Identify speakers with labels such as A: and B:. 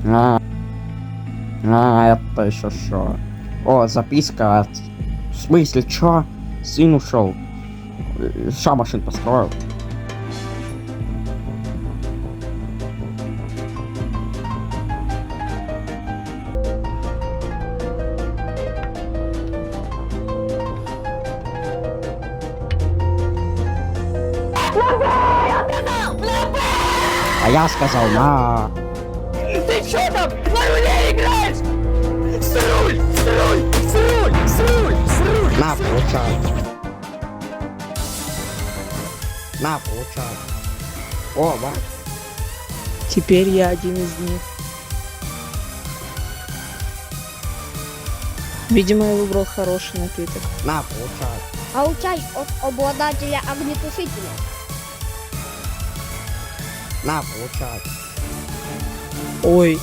A: Это еще что? О, записка от... В смысле, чё? Сын ушел. Ща машин построю. А я сказал на...
B: Ты чё там на руле играешь? С руль! С руль! С руль! С руль! С руль!
A: На, получай. На, получай. О, вот.
C: Теперь я один из них. Видимо, я выбрал хороший напиток.
A: На, получай.
D: Получай от обладателя огнетушителя.
A: На, получай.
C: Ой,